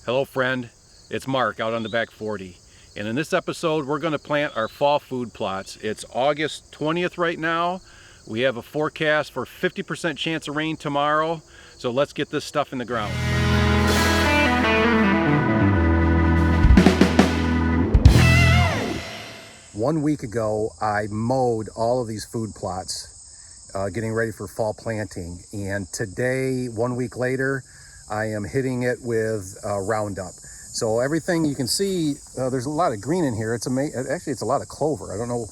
Hello friend, it's Mark out on the back 40. And in this episode we're going to plant our fall food plots. It's August 20th right now. We have a forecast for 50% chance of rain tomorrow. So let's get this stuff in the ground. One week ago I mowed all of these food plots, getting ready for fall planting. And today, 1 week later, I am hitting it with Roundup. So everything you can see, there's a lot of green in here. It's actually, it's a lot of clover. I don't know.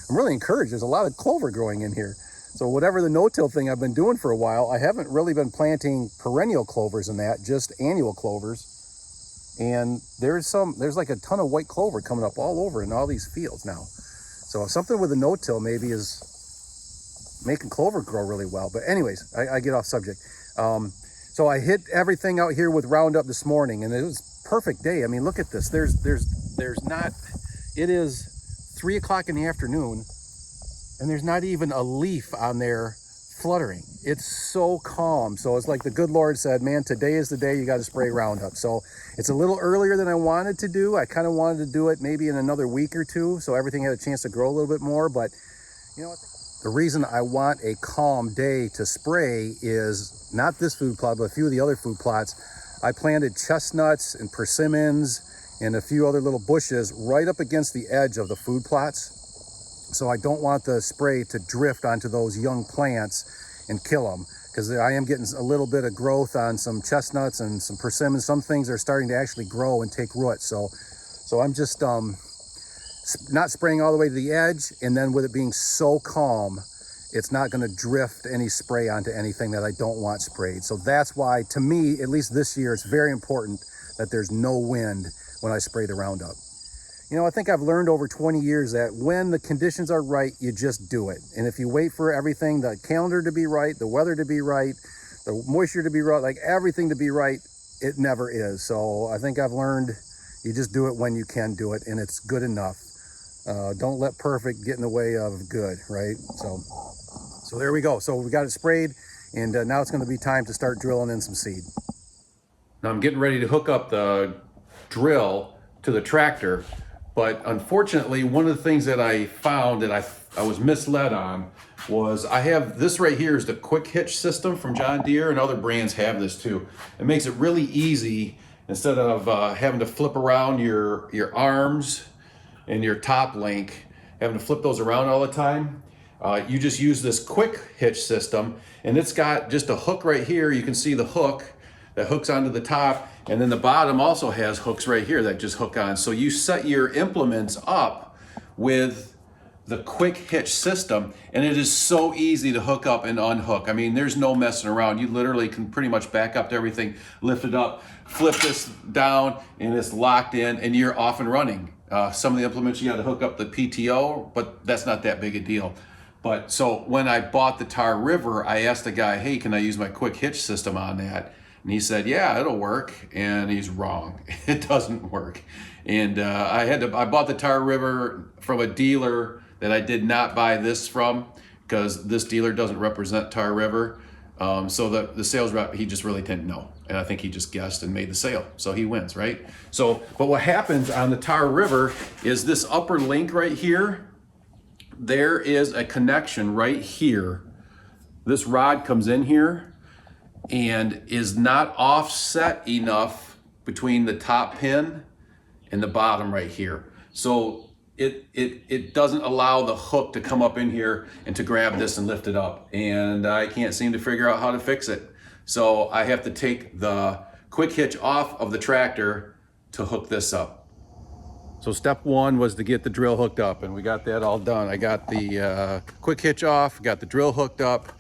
I'm really encouraged. There's a lot of clover growing in here. So whatever the no-till thing I've been doing for a while, I haven't really been planting perennial clovers in that, just annual clovers. And there's like a ton of white clover coming up all over in all these fields now. So something with a no-till maybe is making clover grow really well. But anyways, I get off subject. So I hit everything out here with Roundup this morning, and it was a perfect day. I mean, look at this. It is 3 o'clock in the afternoon, and there's not even a leaf on there fluttering. It's so calm. So it's like the good Lord said, man, today is the day you got to spray Roundup. So it's a little earlier than I wanted to do. I kind of wanted to do it maybe in another week or two, so everything had a chance to grow a little bit more. But you know what? The reason I want a calm day to spray is not this food plot, but a few of the other food plots. I planted chestnuts and persimmons and a few other little bushes right up against the edge of the food plots. So I don't want the spray to drift onto those young plants and kill them, because I am getting a little bit of growth on some chestnuts and some persimmons. Some things are starting to actually grow and take root. So I'm just not spraying all the way to the edge, and then with it being so calm, it's not going to drift any spray onto anything that I don't want sprayed. So that's why, to me, at least this year, it's very important that there's no wind when I spray the Roundup. You know, I think I've learned over 20 years that when the conditions are right, you just do it. And if you wait for everything, the calendar to be right, the weather to be right, the moisture to be right, like everything to be right, it never is. So I think I've learned you just do it when you can do it, and it's good enough. Don't let perfect get in the way of good, right? So there we go. So we got it sprayed, and now it's going to be time to start drilling in some seed. Now I'm getting ready to hook up the drill to the tractor, but unfortunately one of the things that I found that I was misled on was I have this right here is the quick hitch system from John Deere, and other brands have this too. It makes it really easy. Instead of having to flip around your arms and your top link, having to flip those around all the time, you just use this quick hitch system, and it's got just a hook right here. You can see the hook that hooks onto the top, and then the bottom also has hooks right here that just hook on. So you set your implements up with the quick hitch system, and it is so easy to hook up and unhook. I mean, there's no messing around. You literally can pretty much back up to everything, lift it up, flip this down, and it's locked in, and you're off and running. Some of the implements you got to hook up the PTO, but that's not that big a deal. But so when I bought the Tar River, I asked the guy, hey, can I use my quick hitch system on that? And he said, yeah, it'll work. And he's wrong. It doesn't work. And I bought the Tar River from a dealer that I did not buy this from, because this dealer doesn't represent Tar River. So the sales rep, he just really didn't know. And I think he just guessed and made the sale. So he wins, right? So, but what happens on the Tar River is this upper link right here, there is a connection right here. This rod comes in here and is not offset enough between the top pin and the bottom right here. So it doesn't allow the hook to come up in here and to grab this and lift it up. And I can't seem to figure out how to fix it. So I have to take the quick hitch off of the tractor to hook this up. So step one was to get the drill hooked up, and we got that all done. I got the quick hitch off, got the drill hooked up,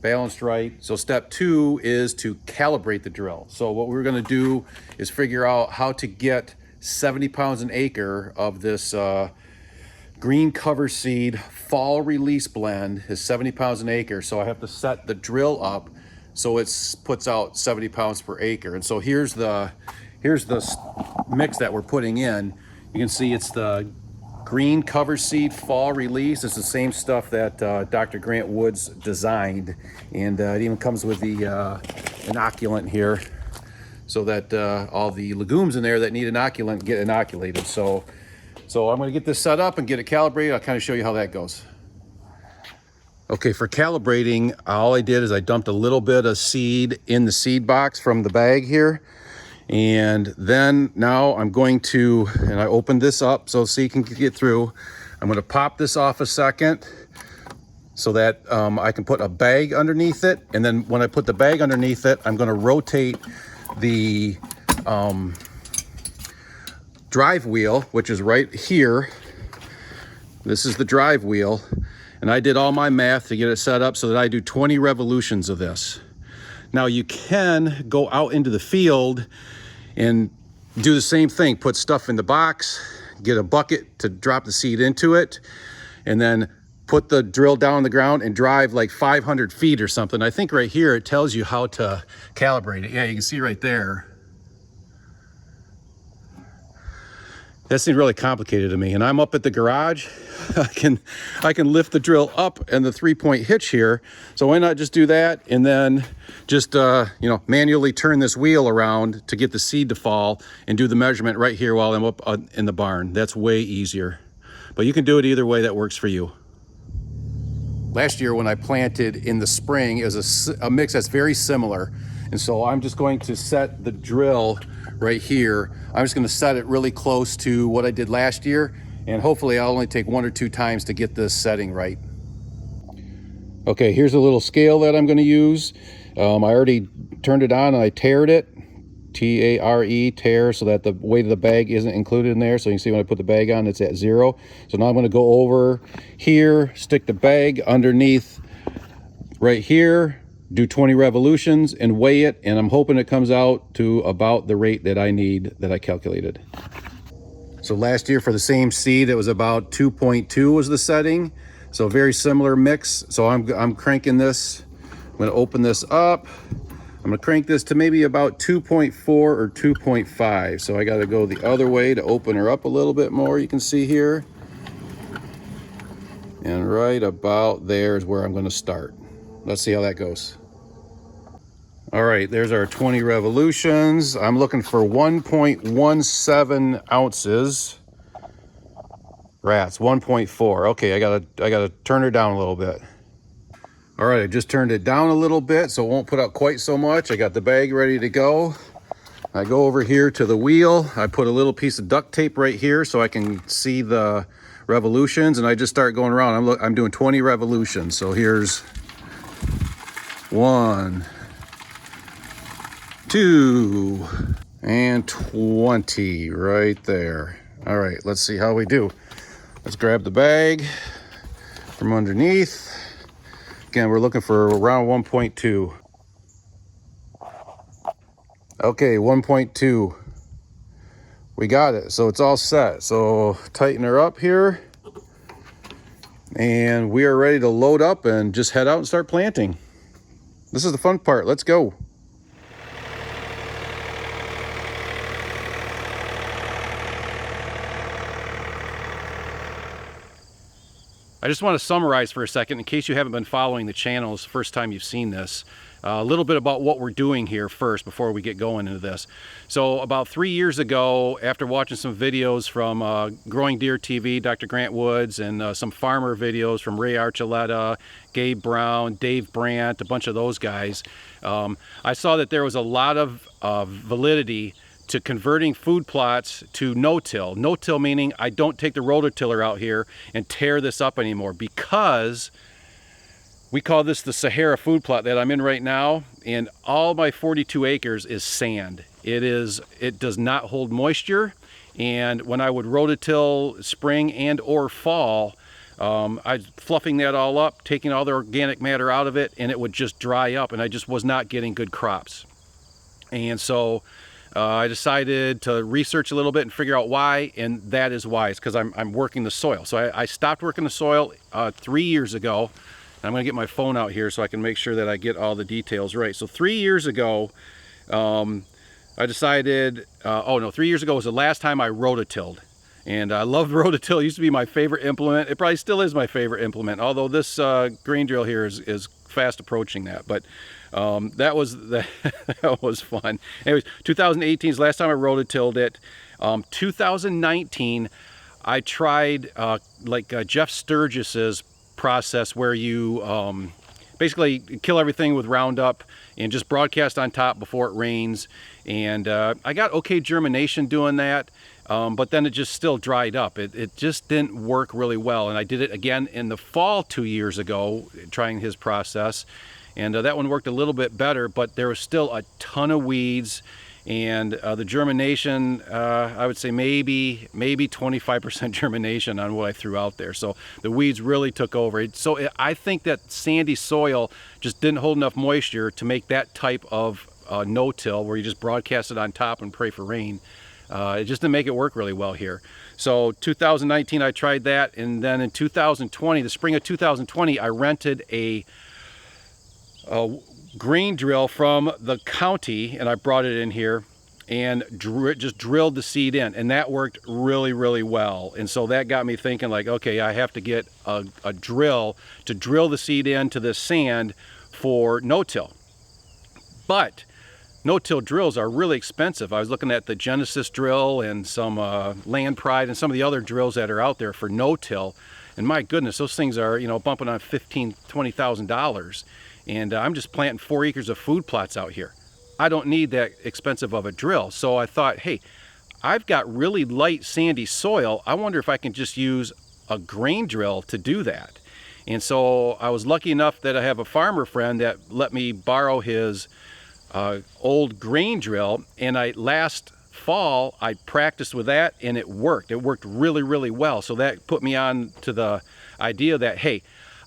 balanced right. So step two is to calibrate the drill. So what we're gonna do is figure out how to get 70 pounds an acre of this green cover seed fall release blend is 70 pounds an acre. So I have to set the drill up so it puts out 70 pounds per acre. And so here's the mix that we're putting in. You can see it's the green cover seed fall release. It's the same stuff that Dr. Grant Woods designed, and it even comes with the inoculant here. so that all the legumes in there that need inoculant get inoculated. So I'm going to get this set up and get it calibrated. I'll kind of show you how that goes. Okay, for calibrating, all I did is I dumped a little bit of seed in the seed box from the bag here. And then now I'm going to, and I opened this up so seed can get through. I'm going to pop this off a second so that I can put a bag underneath it. And then when I put the bag underneath it, I'm going to rotate the drive wheel, which is right here. This is the drive wheel. And I did all my math to get it set up so that I do 20 revolutions of this. Now you can go out into the field and do the same thing. Put stuff in the box, get a bucket to drop the seed into it, and then put the drill down on the ground and drive like 500 feet or something. I think right here it tells you how to calibrate it. Yeah, you can see right there. That seemed really complicated to me. And I'm up at the garage. I can lift the drill up and the 3-point hitch here. So why not just do that and then just manually turn this wheel around to get the seed to fall and do the measurement right here while I'm up in the barn. That's way easier. But you can do it either way that works for you. Last year when I planted in the spring, it was a mix that's very similar. And so I'm just going to set the drill right here. I'm just going to set it really close to what I did last year, and hopefully I'll only take 1 or 2 times to get this setting right. Okay, here's a little scale that I'm going to use. I already turned it on and I tared it. T-A-R-E, tare, so that the weight of the bag isn't included in there. So you can see when I put the bag on, it's at 0. So now I'm going to go over here, stick the bag underneath right here, do 20 revolutions and weigh it, and I'm hoping it comes out to about the rate that I need, that I calculated. So last year for the same seed, it was about 2.2 was the setting. So very similar mix. So I'm cranking this. I'm going to open this up. I'm going to crank this to maybe about 2.4 or 2.5. So I got to go the other way to open her up a little bit more. You can see here. And right about there is where I'm going to start. Let's see how that goes. All right, there's our 20 revolutions. I'm looking for 1.17 ounces. Rats, 1.4. Okay, I gotta turn her down a little bit. All right, I just turned it down a little bit so it won't put out quite so much. I got the bag ready to go. I go over here to the wheel. I put a little piece of duct tape right here so I can see the revolutions, and I just start going around. I'm doing 20 revolutions. So here's 1, 2, and 20 right there. All right, let's see how we do. Let's grab the bag from underneath. Again, we're looking for around 1.2. Okay, 1.2. We got it, so it's all set. So tighten her up here. And we are ready to load up and just head out and start planting. This is the fun part, let's go. I just want to summarize for a second, in case you haven't been following the channel, it's the first time you've seen this. A little bit about what we're doing here first before we get going into this. So about 3 years ago, after watching some videos from Growing Deer TV, Dr. Grant Woods, and some farmer videos from Ray Archuleta, Gabe Brown, Dave Brandt, a bunch of those guys, I saw that there was a lot of validity to converting food plots to no-till. No-till meaning I don't take the rototiller out here and tear this up anymore, because we call this the Sahara food plot that I'm in right now, and all my 42 acres is sand. It does not hold moisture, and when I would rototill spring and or fall, I was fluffing that all up, taking all the organic matter out of it, and it would just dry up, and I just was not getting good crops. And so I decided to research a little bit and figure out why, and that is why. It's because I'm working the soil. So I stopped working the soil 3 years ago. I'm going to get my phone out here so I can make sure that I get all the details right. So 3 years ago, I decided, 3 years ago was the last time I rototilled. And I loved rototill. It used to be my favorite implement. It probably still is my favorite implement, although this grain drill here is fast approaching that. But that was fun. Anyways, 2018 is the last time I rototilled it. 2019, I tried Jeff Sturgis's process where you basically kill everything with Roundup and just broadcast on top before it rains. And I got okay germination doing that, but then it just still dried up. It just didn't work really well. And I did it again in the fall 2 years ago, trying his process. And that one worked a little bit better, but there was still a ton of weeds. And the germination, I would say maybe 25% germination on what I threw out there. So the weeds really took over. I think that sandy soil just didn't hold enough moisture to make that type of no-till where you just broadcast it on top and pray for rain. It just didn't make it work really well here. So 2019 I tried that, and then in 2020, the spring of 2020, I rented a grain drill from the county, and I brought it in here and just drilled the seed in, and that worked really, really well. And so that got me thinking, like, okay, I have to get a drill to drill the seed into this sand for no-till. But no-till drills are really expensive. I was looking at the Genesis drill and some Land Pride and some of the other drills that are out there for no-till, and my goodness, those things are, you know, bumping on $15,000, $20,000. And I'm just planting 4 acres of food plots out here. I don't need that expensive of a drill. So I thought, hey, I've got really light sandy soil. I wonder if I can just use a grain drill to do that. And so I was lucky enough that I have a farmer friend that let me borrow his old grain drill. And last fall, I practiced with that, and it worked. It worked really, really well. So that put me on to the idea that, hey,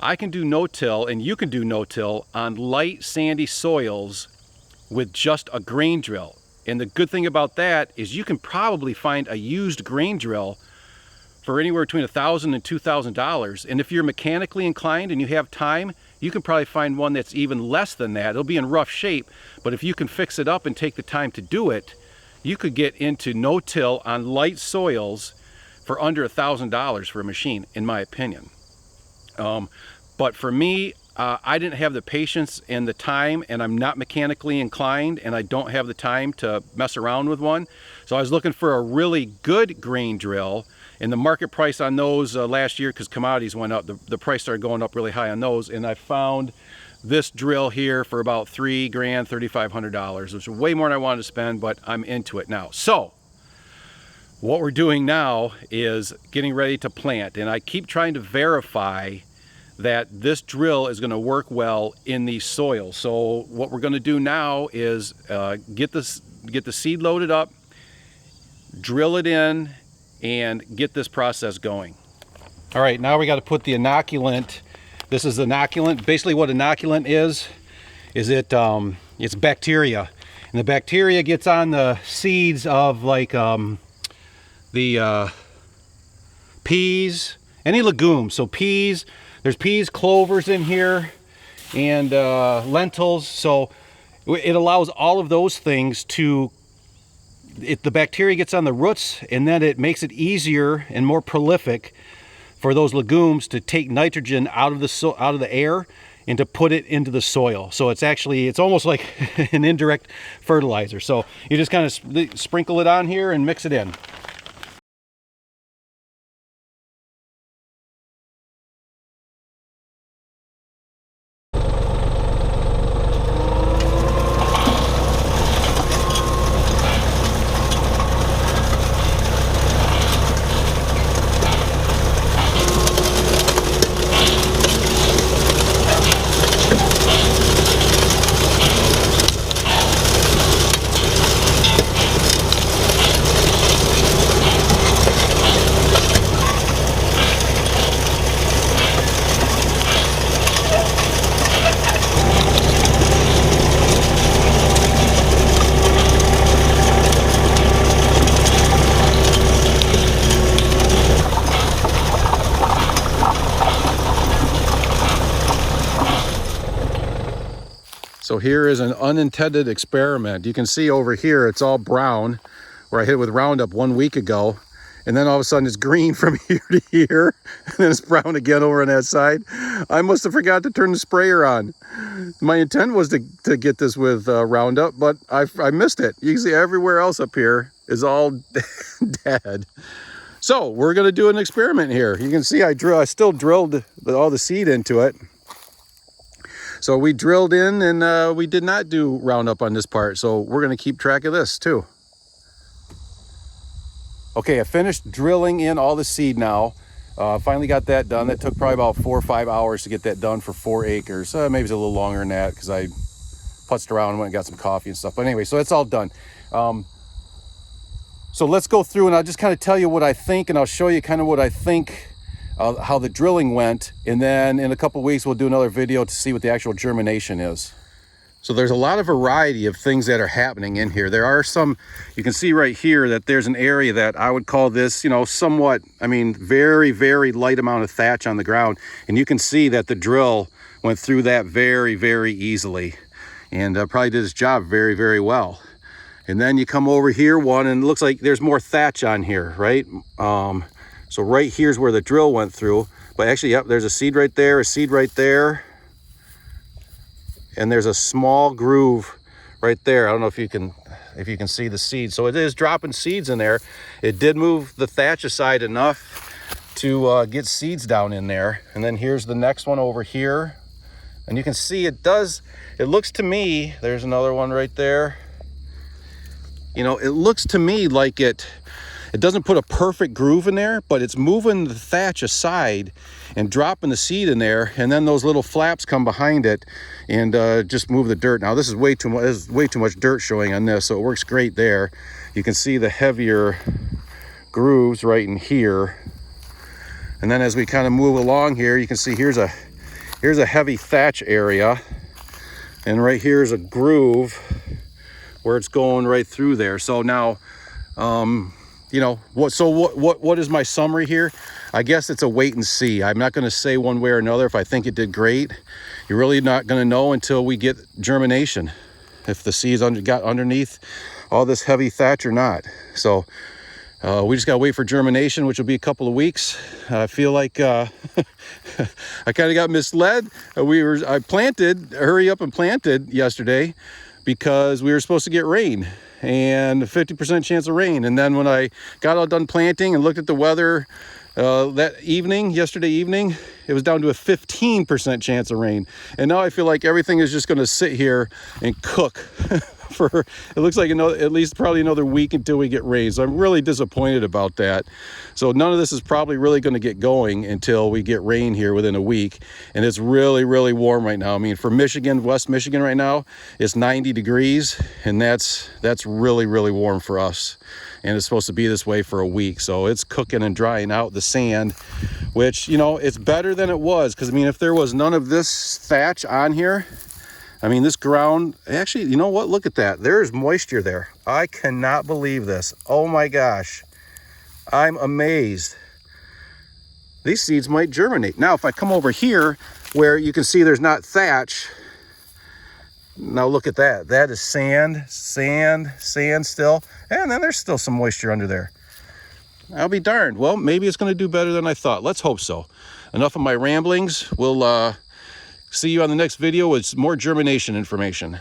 I can do no-till, and you can do no-till on light sandy soils with just a grain drill. And the good thing about that is you can probably find a used grain drill for anywhere between $1,000 and $2,000. And if you're mechanically inclined and you have time, you can probably find one that's even less than that. It'll be in rough shape, but if you can fix it up and take the time to do it, you could get into no-till on light soils for under $1,000 for a machine, in my opinion. But for me, I didn't have the patience and the time, and I'm not mechanically inclined, and I don't have the time to mess around with one. So I was looking for a really good grain drill, and the market price on those last year, because commodities went up, the price started going up really high on those, and I found this drill here for about $3,000, $3,500, which is way more than I wanted to spend, but I'm into it now. So what we're doing now is getting ready to plant, and I keep trying to verify that this drill is going to work well in these soils. So what we're going to do now is get the seed loaded up, drill it in, and get this process going. All right, now we got to put the inoculant. This is the inoculant. Basically what inoculant is it's bacteria, and the bacteria gets on the seeds of like the peas, any legumes. So peas, there's peas, clovers in here, and lentils. So it allows all of those things to, the bacteria gets on the roots, and then it makes it easier and more prolific for those legumes to take nitrogen out of the air and to put it into the soil. So it's almost like an indirect fertilizer. So you just kind of sprinkle it on here and mix it in. So here is an unintended experiment. You can see over here it's all brown, where I hit it with Roundup 1 week ago, and then all of a sudden it's green from here to here, and then it's brown again over on that side. I must have forgot to turn the sprayer on. My intent was to get this with Roundup, but I missed it. You can see everywhere else up here is all dead. So we're gonna do an experiment here. You can see I still drilled all the seed into it. So we drilled in, and we did not do Roundup on this part. So we're gonna keep track of this too. Okay, I finished drilling in all the seed now. Finally got that done. That took probably about 4 or 5 hours to get that done for 4 acres. Maybe it's a little longer than that because I putzed around and went and got some coffee and stuff. But anyway, so that's all done. So let's go through and I'll just kind of tell you what I think, and I'll show you kind of what I think, how the drilling went. And then in a couple of weeks, we'll do another video to see what the actual germination is. So there's a lot of variety of things that are happening in here. There are some, you can see right here that there's an area that I would call this, you know, somewhat, I mean, very, very light amount of thatch on the ground. And you can see that the drill went through that very, very easily, and probably did its job very, very well. And then you come over here one, and it looks like there's more thatch on here, right? So right here's where the drill went through. But actually, yep, there's a seed right there, a seed right there. And there's a small groove right there. I don't know if you can see the seed. So it is dropping seeds in there. It did move the thatch aside enough to get seeds down in there. And then here's the next one over here. And you can see it looks to me, there's another one right there. You know, it looks to me like it doesn't put a perfect groove in there, but it's moving the thatch aside and dropping the seed in there, and then those little flaps come behind it and just move the dirt. Now this is way too much dirt showing on this, so it works great there. You can see the heavier grooves right in here. And then as we kind of move along here, you can see here's a heavy thatch area, and right here's a groove where it's going right through there. So now, you know, what is my summary here? I guess it's a wait and see. I'm not going to say one way or another if I think it did great. You're really not going to know until we get germination, if the seeds got underneath all this heavy thatch or not. So we just got to wait for germination, which will be a couple of weeks. I feel like I kind of got misled. I hurry up and planted yesterday because we were supposed to get rain, and a 50% chance of rain. And then when I got all done planting and looked at the weather yesterday evening, it was down to a 15% chance of rain. And now I feel like everything is just going to sit here and cook for, it looks like at least probably another week until we get rain. So I'm really disappointed about that. So none of this is probably really going to get going until we get rain here within a week. And it's really, really warm right now. I mean, for Michigan, West Michigan right now, it's 90 degrees, and that's really, really warm for us. And it's supposed to be this way for a week. So it's cooking and drying out the sand, which, you know, it's better than it was. Because, I mean, if there was none of this thatch on here, I mean, this ground, actually, you know what? Look at that. There's moisture there. I cannot believe this. Oh my gosh. I'm amazed. These seeds might germinate. Now, if I come over here where you can see there's not thatch, now look at that. That is sand still. And then there's still some moisture under there. I'll be darned. Well, maybe it's going to do better than I thought. Let's hope so. Enough of my ramblings. We'll see you on the next video with more germination information.